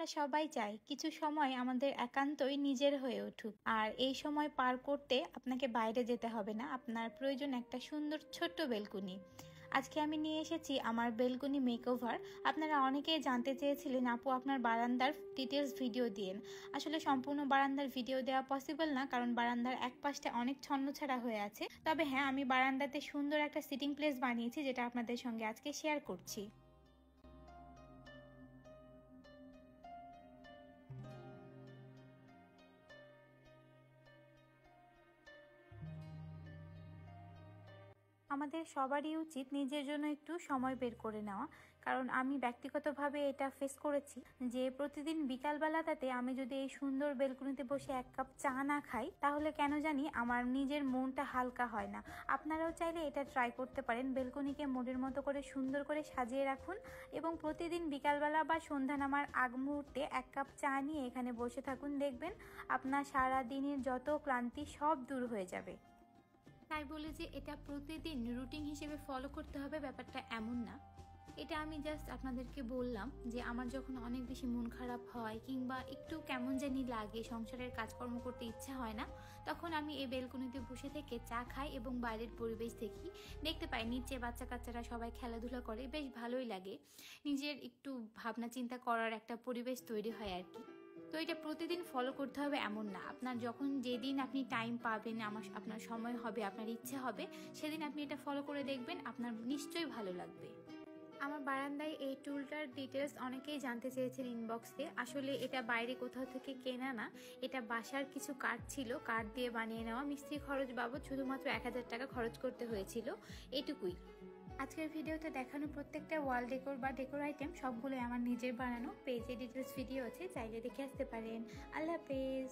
আমরা সবাই চাই কিছু সময় আমাদের একান্তই নিজের হয়ে উঠুক, আর এই সময় পার করতে আপনাকে বাইরে যেতে হবে না। আপনার প্রয়োজন একটা সুন্দর ছোট্ট বেলকুনি। আজকে আমি নিয়ে এসেছি আমার বেলকুনি মেকওভার। আপনারা অনেকেই জানতে চেয়েছিলেন আপু আপনার বারান্দার ডিটেলস ভিডিও দিন। আসলে সম্পূর্ণ বারান্দার ভিডিও দেওয়া পসিবল না, কারণ বারান্দার এক পাশটা অনেক ছন্নছাড়া হয়ে আছে। তবে হ্যাঁ, আমি বারান্দাতে সুন্দর একটা সিটিং প্লেস বানিয়েছি, যেটা আপনাদের সঙ্গে আজকে শেয়ার করছি। আমাদের সবারই উচিত নিজের জন্য একটু সময় বের করে নেওয়া, কারণ আমি ব্যক্তিগতভাবে এটা ফেস করেছি যে প্রতিদিন বিকালবেলাটাতে আমি যদি এই সুন্দর বেলকুনিতে বসে এক কাপ চা না খাই, তাহলে কেন জানি আমার নিজের মনটা হালকা হয় না। আপনারাও চাইলে এটা ট্রাই করতে পারেন। বেলকুনিকে মনের মতো করে সুন্দর করে সাজিয়ে রাখুন এবং প্রতিদিন বিকালবেলা বা সন্ধ্যা নামার আগ মুহূর্তে এক কাপ চা নিয়ে এখানে বসে থাকুন। দেখবেন আপনার সারা দিনের যত ক্লান্তি সব দূর হয়ে যাবে। তাই বলে যে এটা প্রতিদিন রুটিন হিসেবে ফলো করতে হবে, ব্যাপারটা এমন না। এটা আমি জাস্ট আপনাদেরকে বললাম যে আমার যখন অনেক বেশি মন খারাপ হয় কিংবা একটু কেমন জানি লাগে, সংসারের কাজকর্ম করতে ইচ্ছা হয় না, তখন আমি এই বেলকনিতে বসে থেকে চা খাই এবং বাইরের পরিবেশ দেখি। দেখতে পাই নিচে বাচ্চা কাচ্চারা সবাই খেলাধুলা করে, বেশ ভালোই লাগে। নিজের একটু ভাবনা চিন্তা করার একটা পরিবেশ তৈরি হয় আর কি। তো এটা প্রতিদিন ফলো করতে হবে এমন না। আপনার যখন যেদিন আপনি টাইম পাবেন, আপনার সময় হবে, আপনার ইচ্ছে হবে, সেদিন আপনি এটা ফলো করে দেখবেন, আপনার নিশ্চয়ই ভালো লাগবে। আমার বারান্দায় এই টুলটার ডিটেলস অনেকেই জানতে চেয়েছেন ইনবক্সে। আসলে এটা বাইরে কোথাও থেকে কেনা না, এটা বাসার কিছু কাঠ ছিল, কাঠ দিয়ে বানিয়ে নেওয়া। মিস্ত্রি খরচ বাবদ শুধুমাত্র 1000 টাকা খরচ করতে হয়েছিল, এটুকুই। আজকের ভিডিওতে দেখানো প্রত্যেকটা ওয়াল ডেকোর বা ডেকোর আইটেম সবগুলোই আমার নিজের বানানো। পেজে ডিটেলস ভিডিও আছে, চাইলে দেখে আসতে পারেন। আল্লাহ হাফেজ।